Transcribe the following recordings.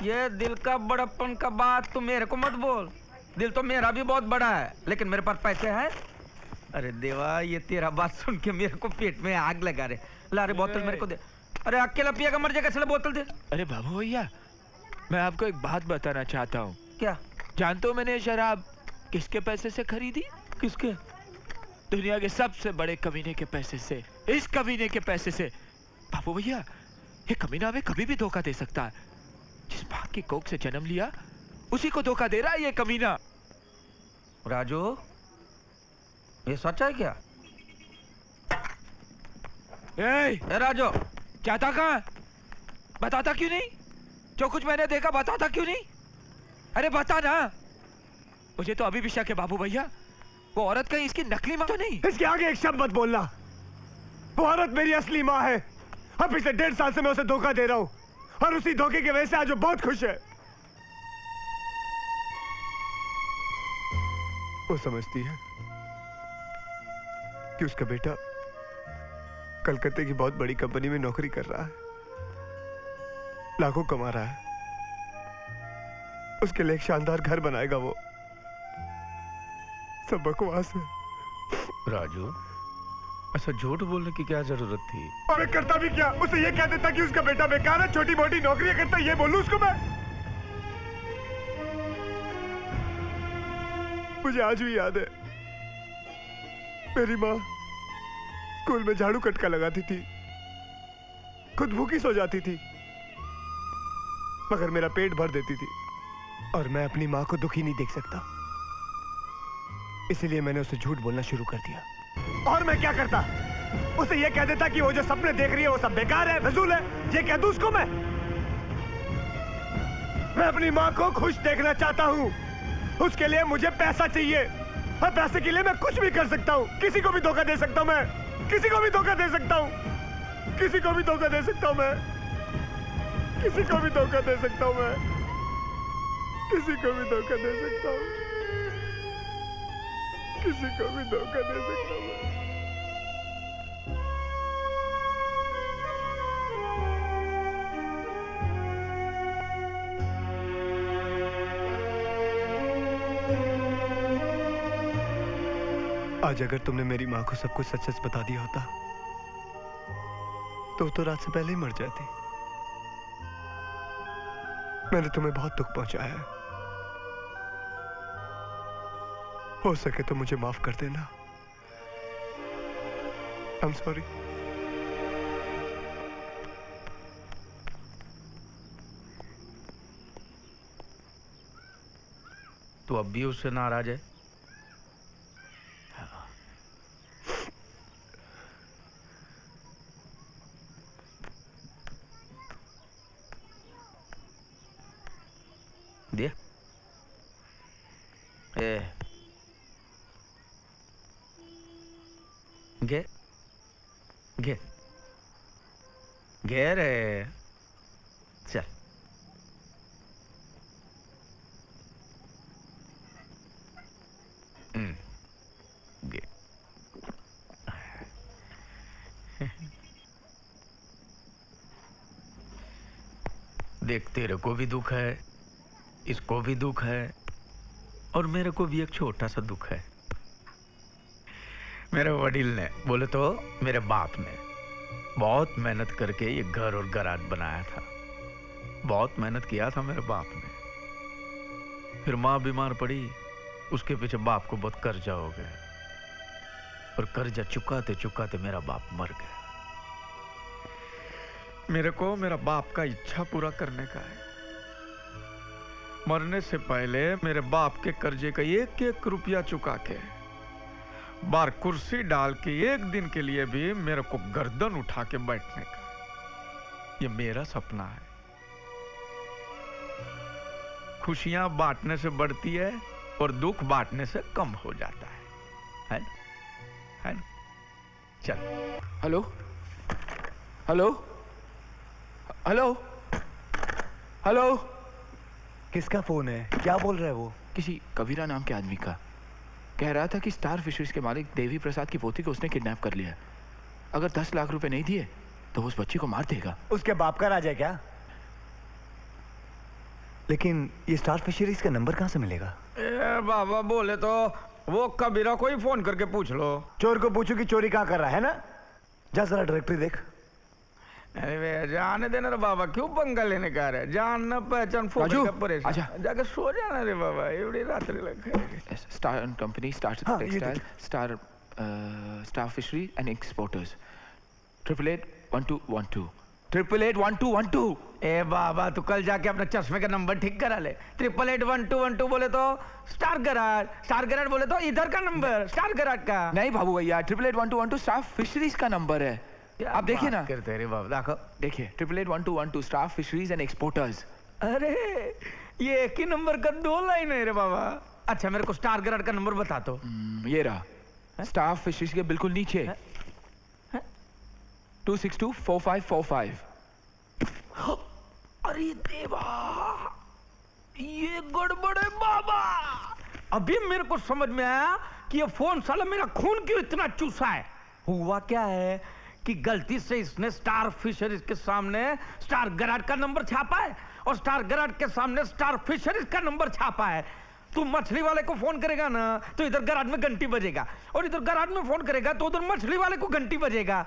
ये दिल का बड़प्पन का बात तू मेरे को मत बोल। दिल तो मेरा भी बहुत बड़ा है, लेकिन मेरे पास पैसे हैं। अरे देवा, ये तेरा बात सुन के मेरे को पेट में आग लगा रे। ला रे बोतल मेरे को दे। अरे अकेला पिएगा मर जाएगा, चलो बोतल दे। अरे बाबू भैया, मैं आपको एक बात बताना चाहता हूँ। क्या? जानते हो मैंने ये शराब किसके पैसे से खरीदी? किसके? दुनिया के सबसे बड़े कमीने के पैसे से, इस कमीने के पैसे से। बाबू भैया, ये कमीना हमें कभी भी धोखा दे सकता है। जिस माँ की कोख से जन्म लिया उसी को धोखा दे रहा है ये कमीना। राजू, ये सच है क्या? ए राजू, जाता कहाँ? बताता क्यों नहीं? जो कुछ मैंने देखा बताता क्यों नहीं? अरे बता ना। मुझे तो अभी भी शक है बाबू भैया, वो औरत कहीं इसकी नकली माँ तो नहीं? इसके आगे एक शब्द मत बोलना। वो औरत मेरी असली माँ है। अब पिछले 1.5 साल से मैं उसे धोखा दे रहा हूँ, और उसी धोखे की वजह से आज वो बहुत खुश है। वो समझती है कि उसका बेटा कलकत्ते की बहुत बड़ी कंपनी में नौकरी कर रहा है, लाखों कमा रहा है, उसके लिए एक शानदार घर बनाएगा। वो सब बकवास है। राजू, ऐसा झूठ बोलने की क्या जरूरत थी? और मैं करता भी क्या? उसे ये कह देता कि उसका बेटा बेकार है, छोटी मोटी नौकरियां करता, ये बोलूं उसको मैं? मुझे आज भी याद है, मेरी माँ स्कूल में झाड़ू कटका लगाती थी, खुद भूखी सो जाती थी, मगर मेरा पेट भर देती थी। और मैं अपनी माँ को दुखी नहीं देख सकता, इसलिए मैंने उसे झूठ बोलना शुरू कर दिया। और मैं क्या करता? उसे यह कह देता कि वो जो सपने देख रही है वो सब बेकार है, फिजूल है। ये कह दूं उसको मैं अपनी माँ को खुश देखना चाहता हूँ। उसके लिए मुझे पैसा चाहिए, और पैसे के लिए मैं कुछ भी कर सकता हूँ। किसी को भी धोखा दे सकता हूँ मैं, किसी को भी धोखा दे सकता हूँ, किसी को भी धोखा दे सकता हूँ मैं, किसी को भी धोखा दे सकता हूँ मैं, किसी को भी धोखा दे सकता हूँ, किसी को भी धोखा दे सकता हूँ मैं। आज अगर तुमने मेरी माँ को सब कुछ सच सच बता दिया होता तो रात से पहले ही मर जाती। मैंने तुम्हें बहुत दुख पहुंचाया है, हो सके तो मुझे माफ कर देना। I'm sorry। तू अब भी उससे नाराज है? दे। गे गे गे रे, चल। गे। देख, तेरे को भी दुख है, इसको भी दुख है, और मेरे को भी एक छोटा सा दुख है। मेरे वडील ने, बोले तो मेरे बाप ने, बहुत मेहनत करके ये घर और गराज बनाया था। बहुत मेहनत किया था मेरे बाप ने। फिर माँ बीमार पड़ी, उसके पीछे बाप को बहुत कर्जा हो गया, और कर्जा चुकाते चुकाते मेरा बाप मर गया। मेरे को मेरा बाप का इच्छा पूरा करने का है। मरने से पहले मेरे बाप के कर्जे का 1-1 रुपया चुका के, बार कुर्सी डाल के एक दिन के लिए भी मेरे को गर्दन उठा के बैठने का, ये मेरा सपना है। खुशियां बांटने से बढ़ती है और दुख बांटने से कम हो जाता है ना? है ना? चल। Hello hello hello hello. किसका फोन है? क्या बोल रहा है वो? किसी कबीरा नाम के आदमी का। कह रहा था कि स्टार फिशरीज के मालिक देवी प्रसाद की पोती को उसने किडनैप कर लिया। अगर 10 लाख रुपए नहीं दिए तो उस बच्ची को मार देगा। उसके बाप का राज है क्या? लेकिन ये स्टार फिशरीज का नंबर कहाँ से मिलेगा? ए बाबा, बोले तो वो कबीरा को ही फोन करके पूछ लो। चोर को पूछो कि चोरी कहाँ कर रहा है ना। जा जरा डायरेक्टरी देख। अरे वे जाने देना रे बाबा, क्यों पंगा लेने का रे? जान न पहचान फोन राजू, का परेशान। आजा। जाके सो जाना रे बाबा, एवढी रात्री लग। स्टार कंपनी, स्टार हाँ, ये textile, star fishery and exporters, 881212 881212। ए बाबा, तू कल जाके अपने चश्मे का नंबर ठीक करा ले। 881212 बोले तो स्टार गराज बोले तो इधर का नंबर स्टार गराज का। नहीं बाबू भैया, 881212 स्टार फिशरीज का नंबर है। आप देखिए ना, करते रे बाबा, देखो। देखिए 881212 स्टार फिशरीज एंड एक्सपोर्टर्स। अरे ये एक ही नंबर का 2 लाइन है रे बाबा। अच्छा, मेरे को स्टार गराज का नंबर बता दो। ये रहा, स्टार फिशरीज के बिल्कुल नीचे 2624545। अरे देवा, ये गड़बड़ है बाबा। अभी मेरे को समझ में आया कि ये फोन साला मेरा खून क्यों इतना चूसा है। हुआ क्या है कि गलती से इसने स्टार फिशरीज के सामने स्टार गराज का नंबर छापा है और स्टार गराज के सामने स्टार फिशरीज का नंबर छापा है। तू मछली वाले को फोन करेगा ना तो इधर गराज में घंटी बजेगा, और इधर गराज में फोन करेगा तो उधर मछली वाले को घंटी बजेगा।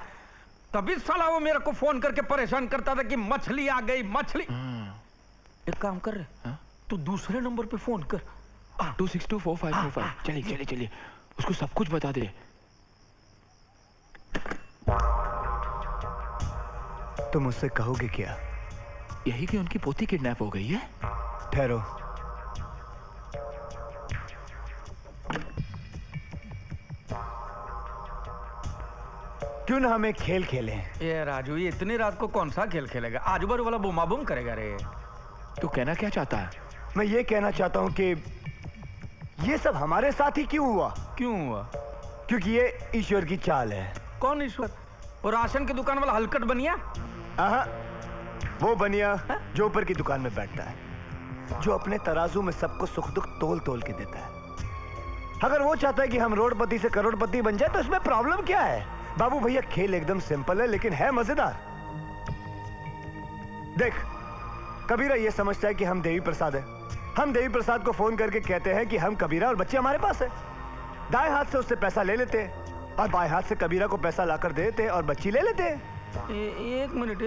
तभी साला वो मेरे को फोन करके परेशान करता था कि मछली आ गई, मछली। एक काम कर रहे, तू दूसरे नंबर पे फोन कर। 2624545। चलिए चलिए चलिए, उसको सब कुछ बता दे। तुम मुझसे कहोगे क्या? यही कि उनकी पोती किडनैप हो गई है। ठहरो। क्यों ना हम एक खेल खेलें? ये राजू, ये इतनी रात को कौन सा खेल खेलेगा? आजू बाजू वाला बुमा बुम करेगा रे। तू कहना क्या चाहता है? मैं ये कहना चाहता हूं कि ये सब हमारे साथ ही क्यों हुआ? क्यों हुआ? क्योंकि ये ईश्वर की चाल है। कौन ईश्वर? वो राशन की दुकान वाला हलकट बनिया? आहा, वो बनिया जो ऊपर की दुकान में बैठता है, जो अपने तराजू में सबको सुख दुख तोल तोल के देता है। अगर वो चाहता है कि हम रोडपति से करोड़पति बन जाए तो इसमें प्रॉब्लम क्या है? बाबू भैया, खेल एकदम सिंपल है लेकिन है मजेदार। देख, कबीरा ये समझता है कि हम देवी प्रसाद है। हम देवी प्रसाद को फोन करके कहते हैं कि हम कबीरा और बच्चे हमारे पास है। दाएं हाथ से उससे पैसा ले लेते हैं और बाएं हाथ से कबीरा को पैसा लाकर दे देते हैं और बच्ची ले लेते हैं। एक मिनट,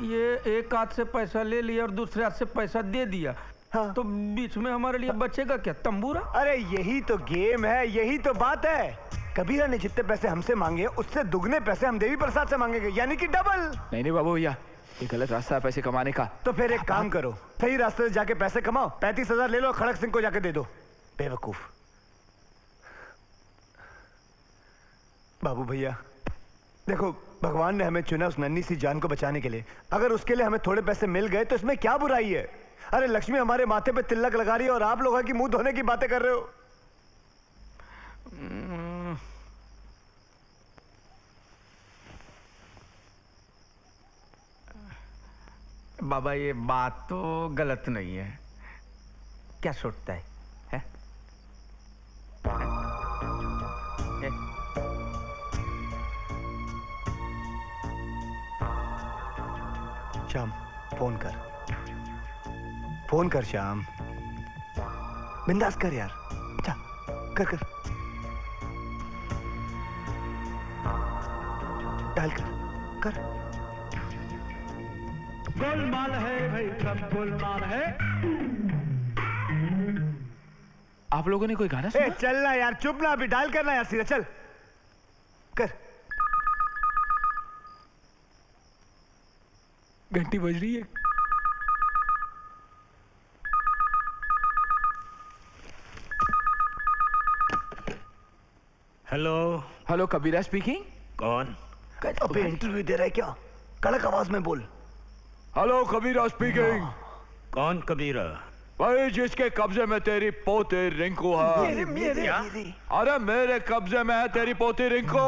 ये एक हाथ से पैसा ले लिया और दूसरे हाथ से पैसा दे दिया। हाँ। तो बीच में हमारे लिए बचेगा क्या? तंबूरा? अरे यही तो गेम है, यही तो बात है। कबीरा ने जितने पैसे हमसे मांगे उससे दुगने पैसे हम देवी प्रसाद से मांगेंगे, यानी कि डबल। नहीं बाबू भैया, ये गलत रास्ता है पैसे कमाने का। तो फिर एक काम करो, सही रास्ते से जाके पैसे कमाओ। 35,000 ले लो, खड़क सिंह को जाके दे दो। बेवकूफ। बाबू भैया देखो, भगवान ने हमें चुना उस नन्ही सी जान को बचाने के लिए। अगर उसके लिए हमें थोड़े पैसे मिल गए तो इसमें क्या बुराई है? अरे लक्ष्मी हमारे माथे पे तिलक लगा रही है और आप लोग की मुंह धोने की बातें कर रहे हो। बाबा, ये बात तो गलत नहीं है। क्या सोचता है, है? है? श्याम, फोन कर। फोन कर श्याम, बिंदास कर यार। अच्छा, कर कर डायल कर। गोलमाल है भाई, सब गोलमाल है। आप लोगों ने कोई गाना सुना? चलना यार, चुप ना, अभी डायल करना यार, सीधा चल कर। घंटी बज रही है। हेलो। हेलो, कबीरा स्पीकिंग। कौन? अबे इंटरव्यू दे रहा है क्या? कड़क आवाज में बोल। हेलो, कबीरा स्पीकिंग। कौन कबीरा? भाई, जिसके कब्जे में तेरी पोती रिंकू है। मेरे अरे मेरे कब्जे में है तेरी पोती रिंकू।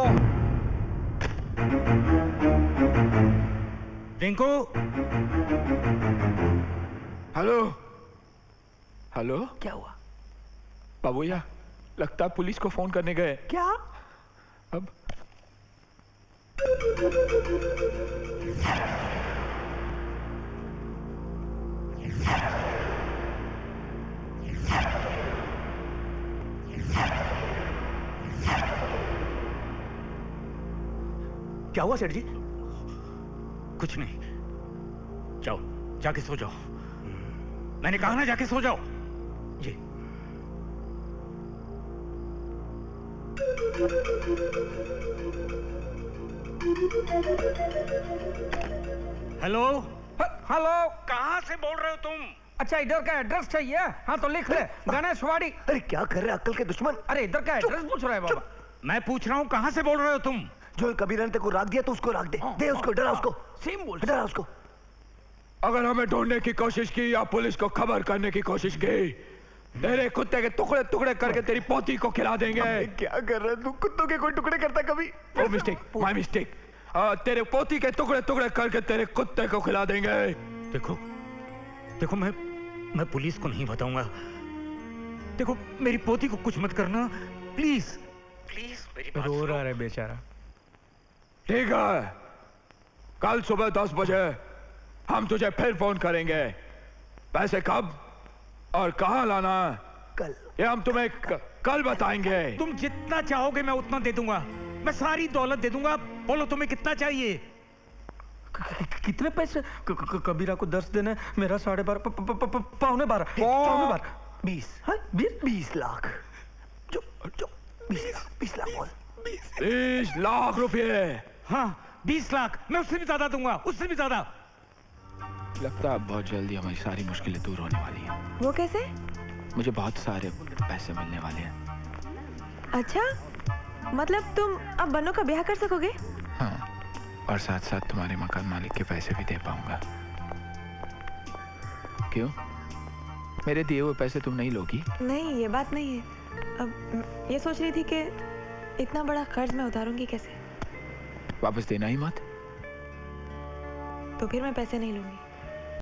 रिंकू? हेलो हेलो, क्या हुआ? बाबू भैया, लगता है पुलिस को फोन करने गए। क्या? अब क्या हुआ सेठ जी? कुछ नहीं, जाओ जाके सो जाओ। मैंने कहा ना जाके सो जाओ। जी। Hello, hello. कहाँ से बोल रहे हो तुम? अच्छा, इधर का एड्रेस चाहिए? हाँ तो लिख ले, गणेशवाड़ी। अरे क्या कर रहे अक्ल के दुश्मन? अरे इधर का एड्रेस पूछ रहा है बाबा। मैं पूछ रहा हूँ कहाँ से बोल रहे हो तुम? जो कबीर ने तेरे को राख दिया तो उसको राख दे। दे उसको, डरा उसको। सेम बोल। डरा उसको। अगर हमें ढूंढने की कोशिश की या पुलिस को खबर करने की कोशिश की, तेरे कुत्ते के टुकड़े टुकड़े करके तेरी पोती को खिला देंगे। क्या कर रहा है तू? कुत्तों के कोई टुकड़े करता कभी? ओ मिस्टेक, माय मिस्टेक। तेरे पोती के टुकड़े टुकड़े करके तेरे कुत्ते को खिला देंगे। देखो देखो, मैं पुलिस को नहीं बताऊंगा। देखो मेरी पोती को कुछ मत करना, प्लीज प्लीज मेरी बात रो सुनो। रहा है बेचारा। ठीक है, कल सुबह 10 बजे हम तुझे फिर फोन करेंगे। पैसे कब और कहाँ लाना है कल। ये हम तुम्हें कल बताएंगे। तुम जितना चाहोगे मैं उतना दे दूंगा। मैं सारी दौलत दे दूंगा। बोलो तुम्हें कितना चाहिए? कितने पैसे? कबीरा को 10 देना है, मेरा 12.5 पौने 12। 20। 20 लाख। जो 20 लाख बोल। 20 लाख रुपए। हाँ 20 लाख। मैं उससे भी ज्यादा दूंगा, उससे भी ज्यादा। लगता है अब बहुत जल्दी हमारी सारी मुश्किलें दूर होने वाली हैं। वो कैसे? मुझे बहुत सारे पैसे मिलने वाले हैं। अच्छा, मतलब तुम अब बन्नू का ब्याह कर सकोगे? हाँ, और साथ साथ तुम्हारे मकान मालिक के पैसे भी दे पाऊंगा। क्यों, मेरे दिए हुए पैसे तुम नहीं लोगी? नहीं, ये बात नहीं है। अब ये सोच रही थी कि इतना बड़ा कर्ज मैं उतारूंगी कैसे, वापस देना ही मत। तो फिर मैं पैसे नहीं लूंगी।